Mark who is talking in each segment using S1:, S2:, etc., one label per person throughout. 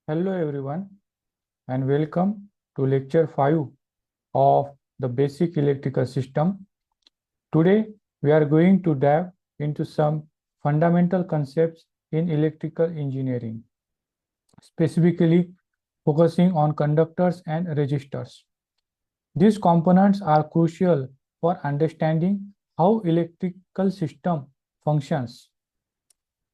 S1: Hello everyone and welcome to lecture 5 of the basic electrical system. Today we are going to dive into some fundamental concepts in electrical engineering, specifically focusing on conductors and resistors. These components are crucial for understanding how electrical system functions,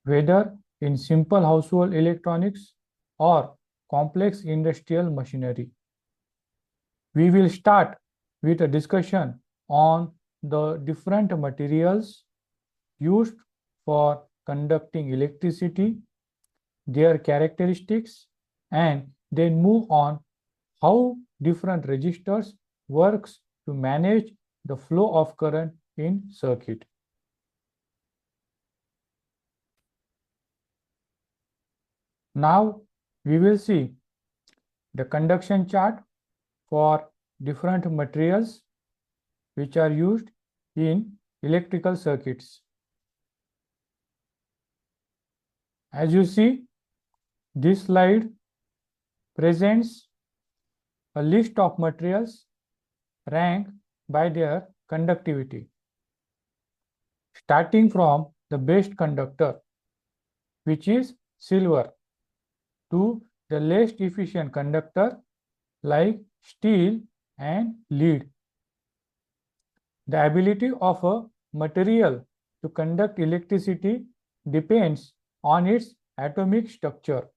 S1: whether in simple household electronics or complex industrial machinery. We will start with a discussion on the different materials used for conducting electricity, their characteristics, and then move on how different resistors works to manage the flow of current in circuit. Now we will see the conduction chart for different materials which are used in electrical circuits. As you see, this slide presents a list of materials ranked by their conductivity, starting from the best conductor, which is silver, to the least efficient conductor like steel and lead. The ability of a material to conduct electricity depends on its atomic structure,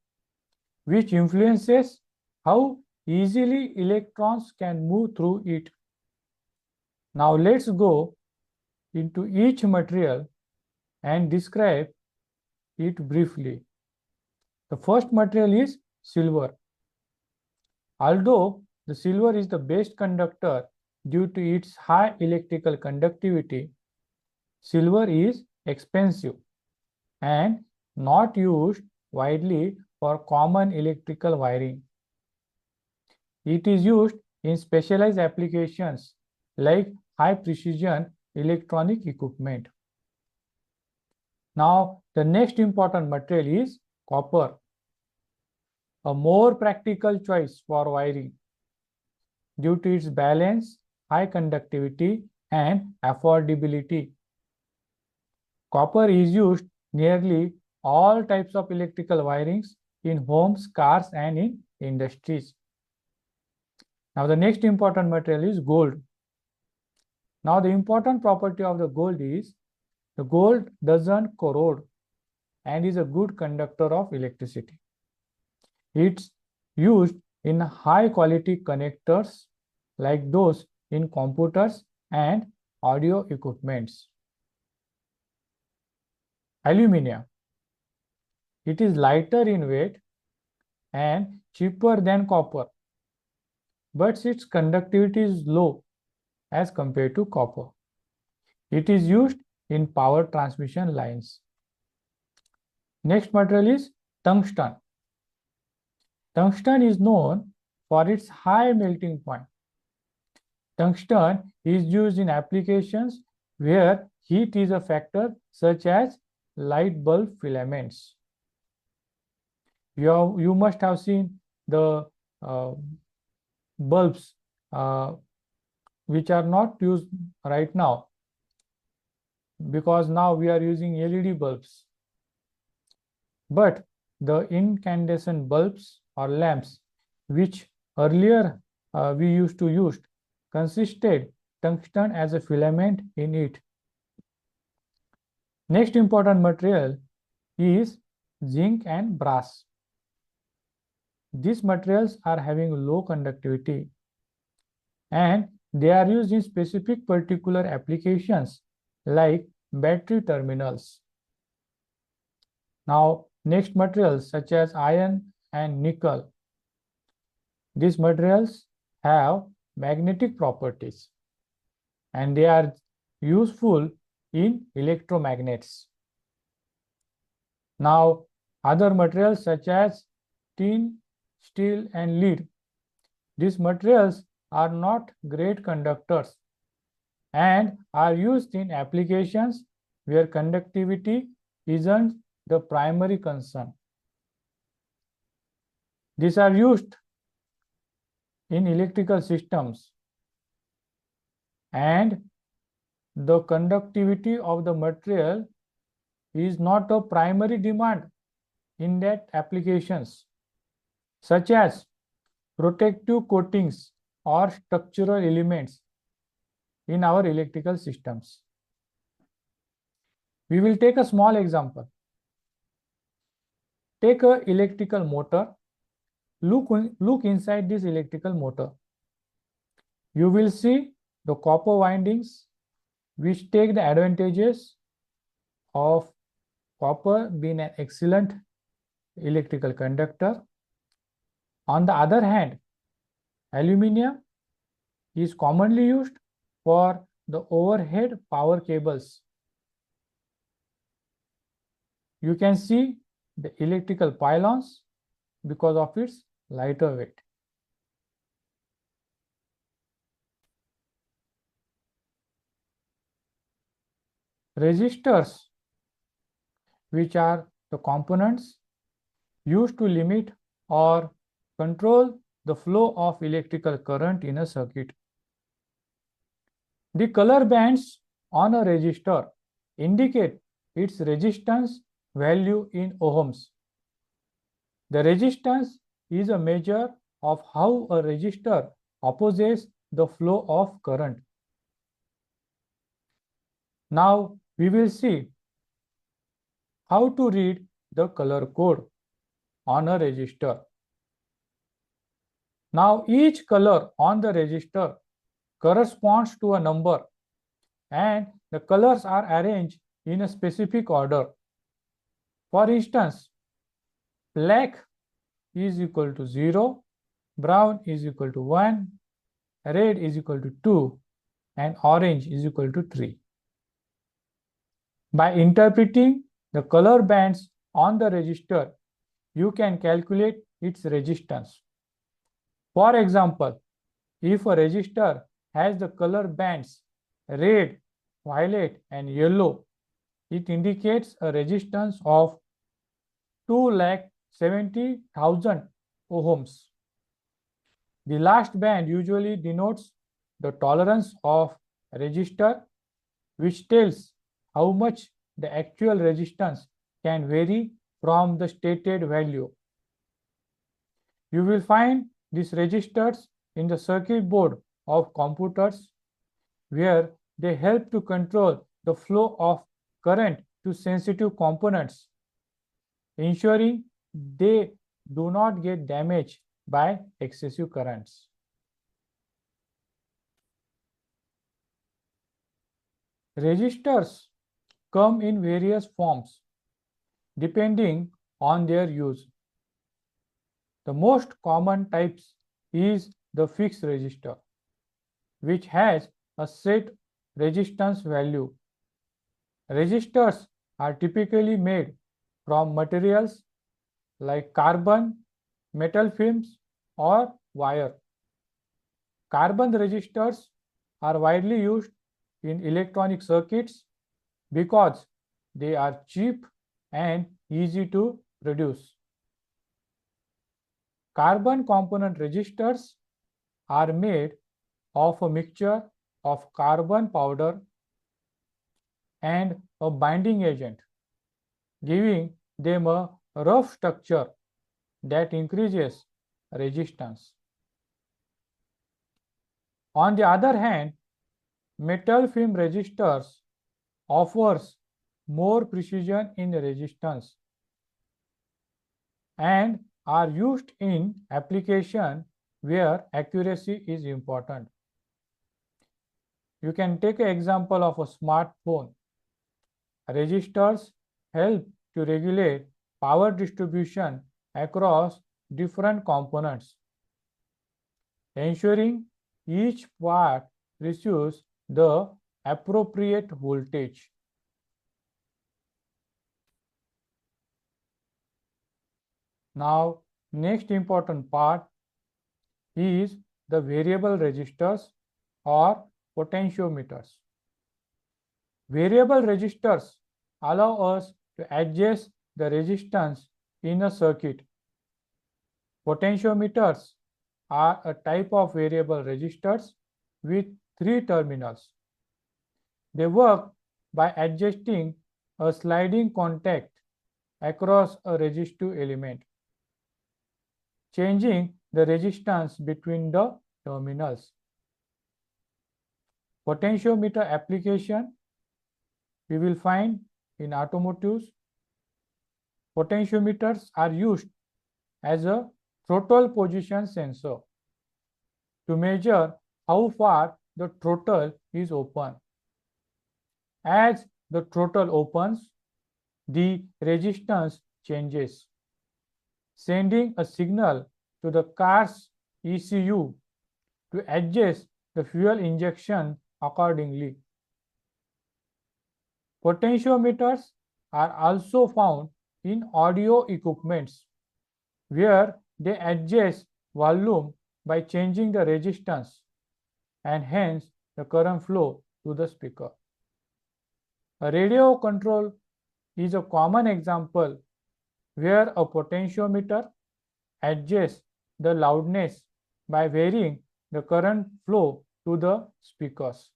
S1: which influences how easily electrons can move through it. Now let's go into each material and describe it briefly. The first material is silver. Although the silver is the best conductor due to its high electrical conductivity, silver is expensive and not used widely for common electrical wiring. It is used in specialized applications like high precision electronic equipment. Now, the next important material is copper, a more practical choice for wiring due to its balance, high conductivity, and affordability. Copper is used nearly all types of electrical wirings in homes, cars, and in industries. Now, the next important material is gold. Now, the important property of the gold is the gold doesn't corrode and is a good conductor of electricity. It's used in high quality connectors like those in computers and audio equipments. Aluminium. It is lighter in weight and cheaper than copper, but its conductivity is low as compared to copper. It is used in power transmission lines. Next material is tungsten. Tungsten is known for its high melting point. Tungsten is used in applications where heat is a factor, such as light bulb filaments. You must have seen the bulbs which are not used right now, because now we are using LED bulbs. But the incandescent bulbs or lamps, which earlier we used to use, consisted tungsten as a filament in it. Next important material is zinc and brass. These materials are having low conductivity and they are used in specific particular applications like battery terminals. Now, next materials such as iron and nickel. These materials have magnetic properties and they are useful in electromagnets. Now, other materials such as tin, steel, and lead. These materials are not great conductors and are used in applications where conductivity isn't the primary concern. These are used in electrical systems, and the conductivity of the material is not a primary demand in that applications, such as protective coatings or structural elements in our electrical systems. We will take a small example. Take an electrical motor. Look inside this electrical motor. You will see the copper windings, which take the advantages of copper being an excellent electrical conductor. On the other hand, aluminum is commonly used for the overhead power cables. You can see the electrical pylons because of its lighter weight. Resistors, which are the components used to limit or control the flow of electrical current in a circuit. The color bands on a resistor indicate its resistance value in ohms. The resistance is a measure of how a resistor opposes the flow of current. Now we will see how to read the color code on a resistor. Now each color on the resistor corresponds to a number, and the colors are arranged in a specific order. For instance, black is equal to 0, brown is equal to 1, red is equal to 2, and orange is equal to 3. By interpreting the color bands on the resistor, you can calculate its resistance. For example, if a resistor has the color bands red, violet, and yellow, it indicates a resistance of 2,70,000 ohms. The last band usually denotes the tolerance of resistor, which tells how much the actual resistance can vary from the stated value. You will find these resistors in the circuit board of computers, where they help to control the flow of current to sensitive components, ensuring they do not get damaged by excessive currents. Resistors come in various forms depending on their use. The most common types is the fixed resistor, which has a set resistance value. Resistors are typically made from materials like carbon, metal films, or wire. Carbon resistors are widely used in electronic circuits because they are cheap and easy to produce. Carbon component resistors are made of a mixture of carbon powder and a binding agent, giving them a rough structure that increases resistance. On the other hand, metal film resistors offers more precision in resistance and are used in application where accuracy is important. You can take an example of a smartphone. Resistors help to regulate power distribution across different components, ensuring each part receives the appropriate voltage. Now, next important part is the variable resistors or potentiometers. Variable resistors allow us to adjust the resistance in a circuit. Potentiometers are a type of variable resistors with 3 terminals. They work by adjusting a sliding contact across a resistive element, changing the resistance between the terminals. Potentiometer application we will find in automotives. Potentiometers are used as a throttle position sensor to measure how far the throttle is open. As the throttle opens, the resistance changes, sending a signal to the car's ECU to adjust the fuel injection accordingly. Potentiometers are also found in audio equipments where they adjust volume by changing the resistance and hence the current flow to the speaker. A radio control is a common example where a potentiometer adjusts the loudness by varying the current flow to the speakers.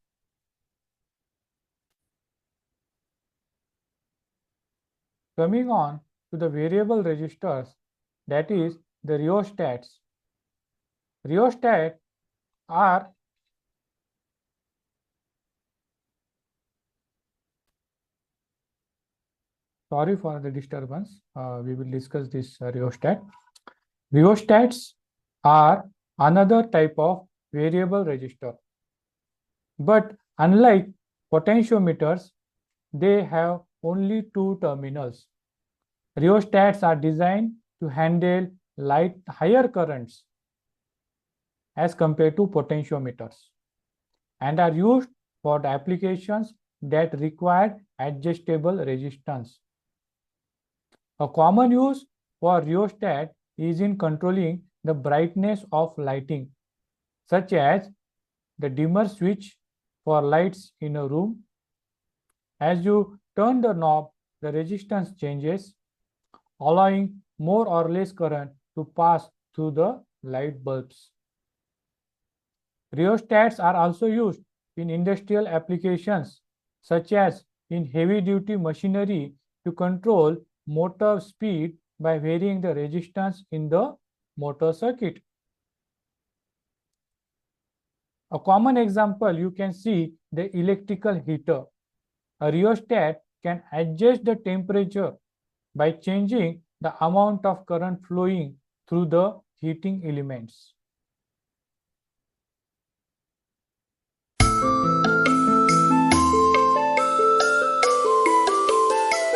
S1: Coming on to the variable resistors, that is the rheostats. Rheostats are sorry for the disturbance. We will discuss this rheostat. Rheostats are another type of variable resistor. But unlike potentiometers, they have only 2 terminals. Rheostats are designed to handle higher currents as compared to potentiometers and are used for the applications that require adjustable resistance. A common use for rheostat is in controlling the brightness of lighting, such as the dimmer switch for lights in a room. As you turn the knob, the resistance changes, allowing more or less current to pass through the light bulbs. Rheostats are also used in industrial applications, such as in heavy-duty machinery to control motor speed by varying the resistance in the motor circuit. A common example you can see the electrical heater. A rheostat can adjust the temperature by changing the amount of current flowing through the heating elements.